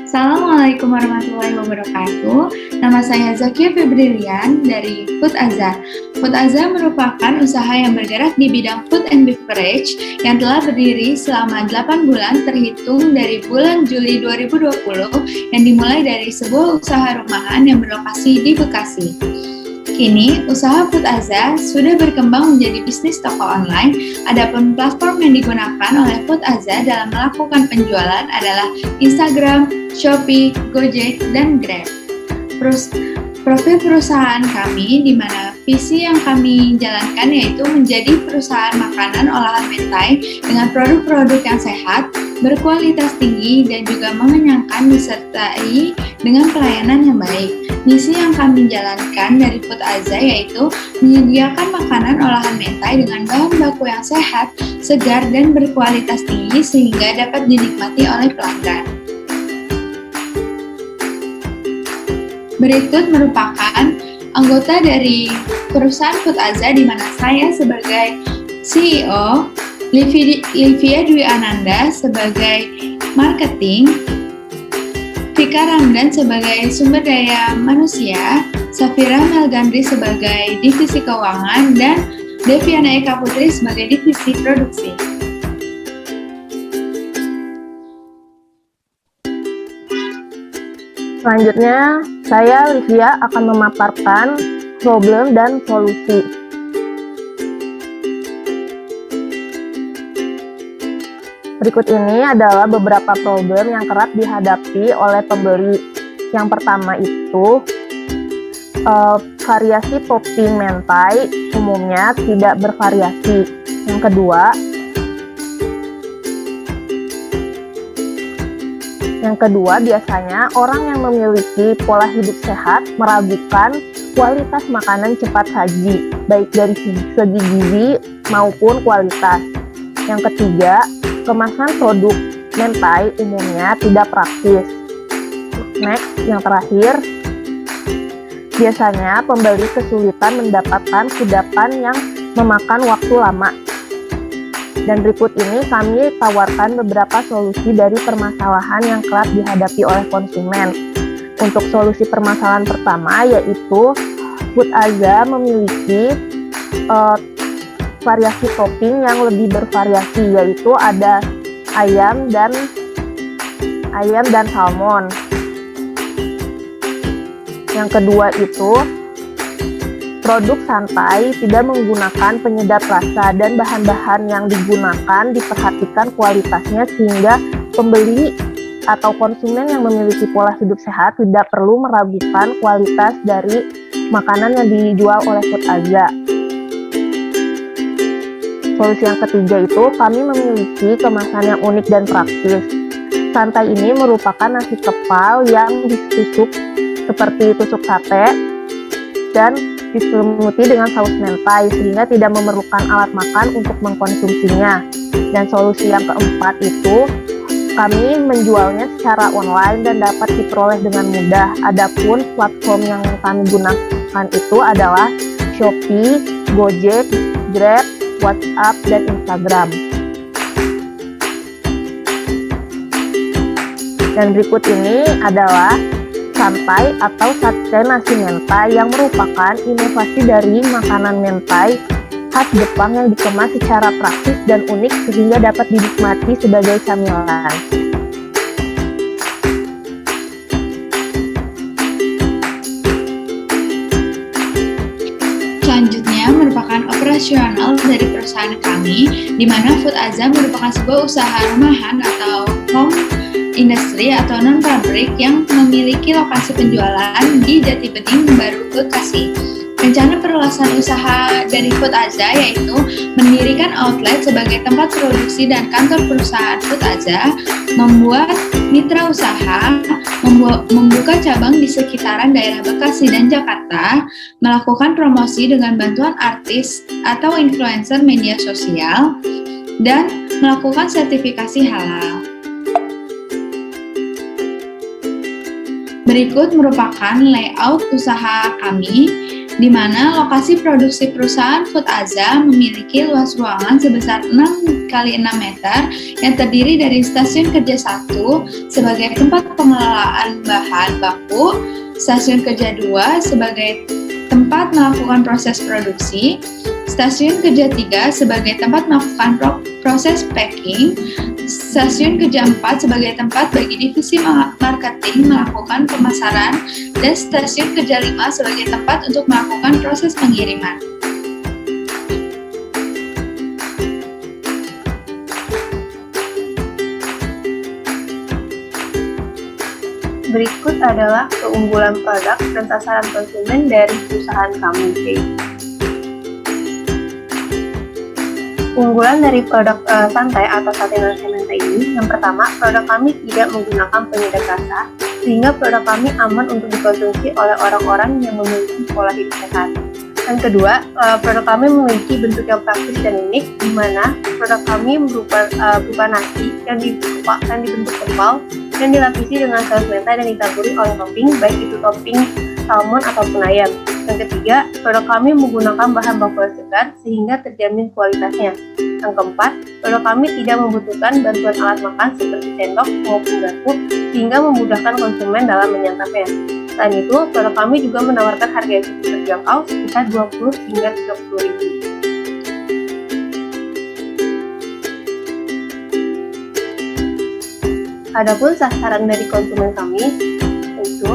Assalamualaikum warahmatullahi wabarakatuh. Nama saya Zakia Febrilian dari Food Aza. Food Aza merupakan usaha yang bergerak di bidang food and beverage yang telah berdiri selama 8 bulan terhitung dari bulan Juli 2020 yang dimulai dari sebuah usaha rumahan yang berlokasi di Bekasi. Kini, usaha Food Aza sudah berkembang menjadi bisnis toko online. Adapun platform yang digunakan oleh Food Aza dalam melakukan penjualan adalah Instagram, Shopee, Gojek, dan Grab. Profil perusahaan kami di mana visi yang kami jalankan yaitu menjadi perusahaan makanan olahan mentai dengan produk-produk yang sehat, berkualitas tinggi, dan juga mengenyangkan disertai dengan pelayanan yang baik. Misi yang kami jalankan dari Food Aza yaitu menyediakan makanan olahan mentai dengan bahan baku yang sehat, segar, dan berkualitas tinggi sehingga dapat dinikmati oleh pelanggan. Berikut merupakan anggota dari perusahaan Food Aza di mana saya sebagai CEO, Livia Dwi Ananda sebagai marketing, Vika Ramdan sebagai sumber daya manusia, Safira Melgandri sebagai divisi keuangan, dan Deviana Eka Putri sebagai divisi produksi. Selanjutnya, saya Livia akan memaparkan problem dan solusi. Berikut ini adalah beberapa problem yang kerap dihadapi oleh pembeli. Yang pertama itu, variasi topping mentai umumnya tidak bervariasi. Yang kedua, biasanya orang yang memiliki pola hidup sehat meragukan kualitas makanan cepat saji, baik dari segi gizi maupun kualitas. Yang ketiga, kemasan produk mentai umumnya tidak praktis. Next, yang terakhir, biasanya pembeli kesulitan mendapatkan kudapan yang memakan waktu lama. Dan berikut ini kami tawarkan beberapa solusi dari permasalahan yang kerap dihadapi oleh konsumen. Untuk solusi permasalahan pertama yaitu Food Aza memiliki variasi topping yang lebih bervariasi, yaitu ada ayam dan salmon. Yang kedua itu produk santai tidak menggunakan penyedap rasa dan bahan-bahan yang digunakan diperhatikan kualitasnya sehingga pembeli atau konsumen yang memiliki pola hidup sehat tidak perlu meragukan kualitas dari makanan yang dijual oleh Food Aza. Solusi yang ketiga itu kami memiliki kemasan yang unik dan praktis. Santai ini merupakan nasi kepal yang ditusuk seperti tusuk sate dan diselimuti dengan saus mentai sehingga tidak memerlukan alat makan untuk mengkonsumsinya. Dan solusi yang keempat itu kami menjualnya secara online dan dapat diperoleh dengan mudah. Adapun platform yang kami gunakan itu adalah Shopee, Gojek, Grab, WhatsApp, dan Instagram. Dan berikut ini adalah santai atau sate nasi mentai yang merupakan inovasi dari makanan mentai khas Jepang yang dikemas secara praktis dan unik sehingga dapat dinikmati sebagai camilan. Selanjutnya merupakan operasional dari perusahaan kami, di mana Food Aza merupakan sebuah usaha rumahan atau home industry atau non-pabrik yang memiliki lokasi penjualan di Jati Bening, Baru, Bekasi. Rencana perluasan usaha dari Food Aza yaitu mendirikan outlet sebagai tempat produksi dan kantor perusahaan Food Aza, membuat mitra usaha, membuka cabang di sekitaran daerah Bekasi dan Jakarta, melakukan promosi dengan bantuan artis atau influencer media sosial, dan melakukan sertifikasi halal. Berikut merupakan layout usaha kami, di mana lokasi produksi perusahaan Food Aza memiliki luas ruangan sebesar 6 kali 6 meter yang terdiri dari stasiun kerja 1 sebagai tempat pengelolaan bahan baku, stasiun kerja 2 sebagai tempat melakukan proses produksi, stasiun kerja 3 sebagai tempat melakukan proses packing, stasiun kerja 4 sebagai tempat bagi divisi marketing melakukan pemasaran, dan stasiun kerja 5 sebagai tempat untuk melakukan proses pengiriman. Berikut adalah keunggulan produk dan sasaran konsumen dari perusahaan kami. Unggulan dari produk santai atau sate nasi mentai ini, yang pertama, produk kami tidak menggunakan penyedap rasa, sehingga produk kami aman untuk dikonsumsi oleh orang-orang yang memiliki pola hidup sehat. Yang kedua, produk kami memiliki bentuk yang praktis dan unik, di mana produk kami berupa nasi yang dibentuk kepal dan dilapisi dengan saus mentai dan ditaburi oleh topping, baik itu topping salmon ataupun ayam. Yang ketiga, produk kami menggunakan bahan baku segar sehingga terjamin kualitasnya. Yang keempat, produk kami tidak membutuhkan bantuan alat makan seperti sendok maupun garpu sehingga memudahkan konsumen dalam menyantapnya. Selain itu, produk kami juga menawarkan harga yang cukup terjangkau sekitar 20 hingga 30 ribu. Adapun sasaran dari konsumen kami yaitu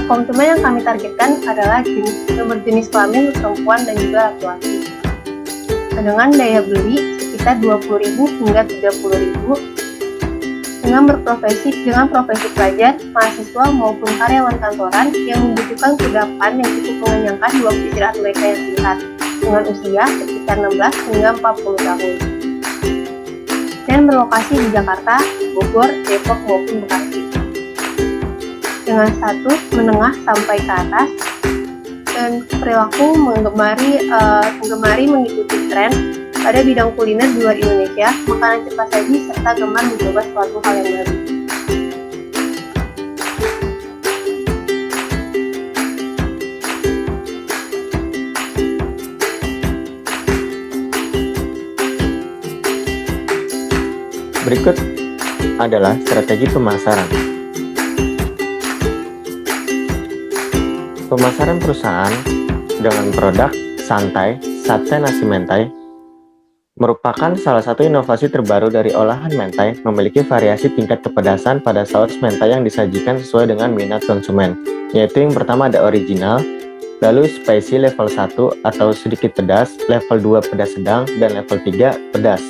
konsumen yang kami targetkan adalah berjenis kelamin perempuan dan juga laki-laki dengan daya beli sekitar 20.000 hingga 30.000 dengan profesi pelajar, mahasiswa maupun karyawan kantoran yang membutuhkan kudapan yang cukup mengenyangkan di waktu istirahat mereka yang singkat dengan usia sekitar 16 hingga 40 tahun dan berlokasi di Jakarta, Bogor, Depok maupun Bekasi dengan status menengah sampai ke atas dan perilaku menggemari mengikuti tren pada bidang kuliner di luar Indonesia, makanan cepat saji serta gemar mencoba suatu hal yang baru. Berikut adalah strategi pemasaran. Pemasaran perusahaan dengan produk santai sate nasi mentai merupakan salah satu inovasi terbaru dari olahan mentai, memiliki variasi tingkat kepedasan pada saus mentai yang disajikan sesuai dengan minat konsumen, yaitu yang pertama ada original, lalu spicy level 1 atau sedikit pedas, level 2 pedas sedang, dan level 3 pedas.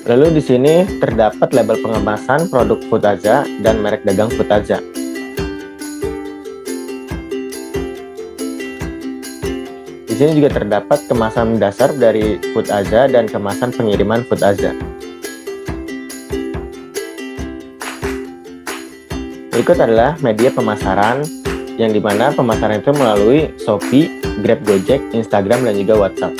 Lalu di sini terdapat label pengemasan produk Foodazza dan merek dagang Foodazza. Di sini juga terdapat kemasan dasar dari Foodazza dan kemasan pengiriman Foodazza. Berikut adalah media pemasaran yang dimana pemasaran itu melalui Shopee, Grab, Gojek, Instagram, dan juga WhatsApp.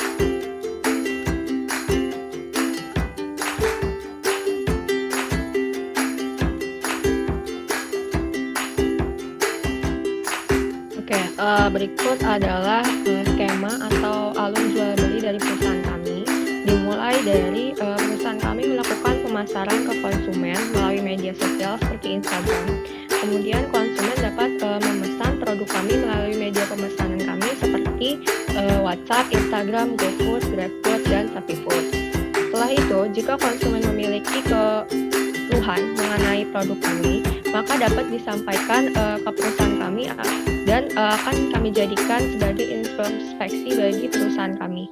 Berikut adalah skema atau alur jual beli dari perusahaan kami. Dimulai dari perusahaan kami melakukan pemasaran ke konsumen melalui media sosial seperti Instagram. Kemudian konsumen dapat memesan produk kami melalui media pemesanan kami seperti WhatsApp, Instagram, GoFood, GrabFood, dan ShapeeFood. Setelah itu, jika konsumen memiliki keluhan mengenai produk kami, maka dapat disampaikan ke perusahaan kami dan akan kami jadikan sebagai introspeksi bagi perusahaan kami.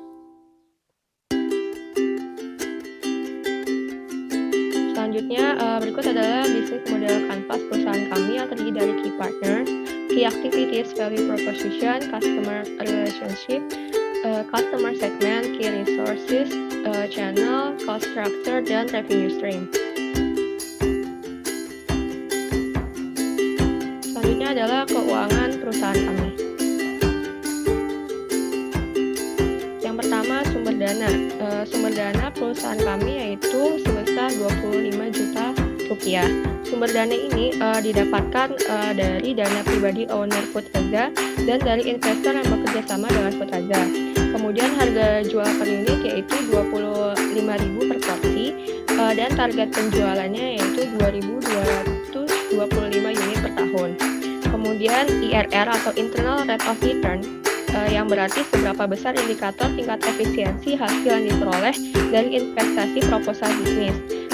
Selanjutnya, berikut adalah bisnis model kanvas perusahaan kami yang terdiri dari key partners, key activities, value proposition, customer relationship, customer segment, key resources, channel, cost structure, dan revenue stream. Selanjutnya adalah keuangan perusahaan kami. Yang pertama, sumber dana. Sumber dana perusahaan kami yaitu sebesar 25 juta Sukiah. Sumber dana ini didapatkan dari dana pribadi owner Food Aza dan dari investor yang bekerja sama dengan Food Aza. Kemudian harga jual per unit yaitu 25.000 per porsi dan target penjualannya yaitu 2.225 unit per tahun. Kemudian IRR atau Internal Rate of Return yang berarti seberapa besar indikator tingkat efisiensi hasil yang diperoleh dari investasi proposal bisnis.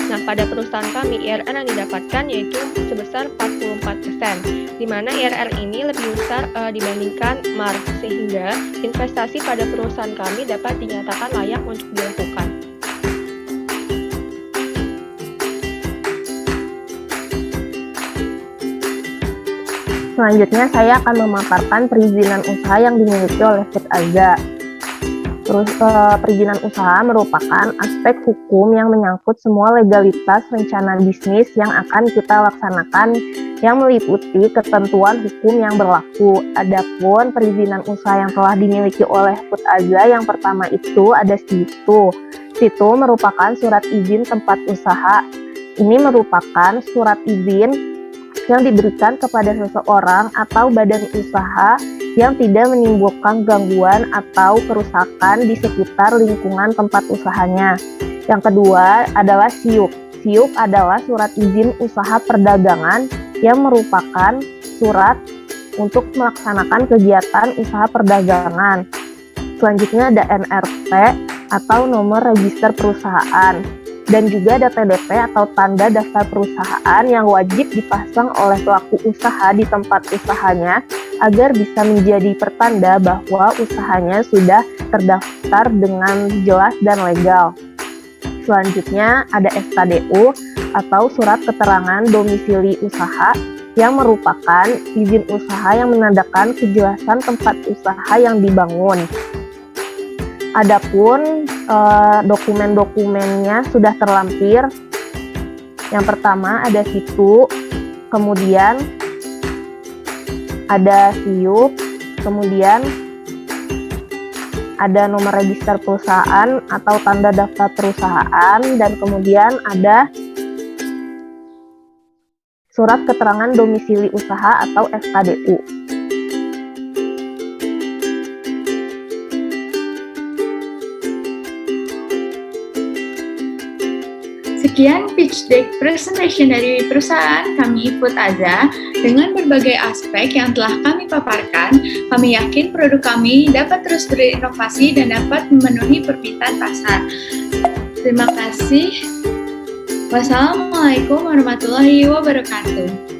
Nah, pada perusahaan kami, IRR yang didapatkan yaitu sebesar 44%, di mana IRR ini lebih besar dibandingkan MAR, sehingga investasi pada perusahaan kami dapat dinyatakan layak untuk dilakukan. Selanjutnya saya akan memaparkan perizinan usaha yang dimiliki oleh Food Aza. Perizinan usaha merupakan aspek hukum yang menyangkut semua legalitas rencana bisnis yang akan kita laksanakan yang meliputi ketentuan hukum yang berlaku. Adapun perizinan usaha yang telah dimiliki oleh Food Aza yang pertama itu ada SITU. SITU merupakan surat izin tempat usaha. Ini merupakan surat izin yang diberikan kepada seseorang atau badan usaha yang tidak menimbulkan gangguan atau kerusakan di sekitar lingkungan tempat usahanya. Yang kedua adalah SIUP. SIUP adalah surat izin usaha perdagangan yang merupakan surat untuk melaksanakan kegiatan usaha perdagangan. Selanjutnya ada NRP atau nomor register perusahaan. Dan juga ada TDP atau tanda daftar perusahaan yang wajib dipasang oleh pelaku usaha di tempat usahanya agar bisa menjadi pertanda bahwa usahanya sudah terdaftar dengan jelas dan legal. Selanjutnya ada SKDU atau surat keterangan domisili usaha yang merupakan izin usaha yang menandakan kejelasan tempat usaha yang dibangun. Adapun dokumen-dokumennya sudah terlampir. Yang pertama ada SITU, kemudian ada SIUP, kemudian ada nomor register perusahaan atau tanda daftar perusahaan, dan kemudian ada surat keterangan domisili usaha atau SKDU. Sekian pitch deck presentation dari perusahaan kami Food Aza. Dengan berbagai aspek yang telah kami paparkan, kami yakin produk kami dapat terus berinovasi dan dapat memenuhi permintaan pasar. Terima kasih. Wassalamualaikum warahmatullahi wabarakatuh.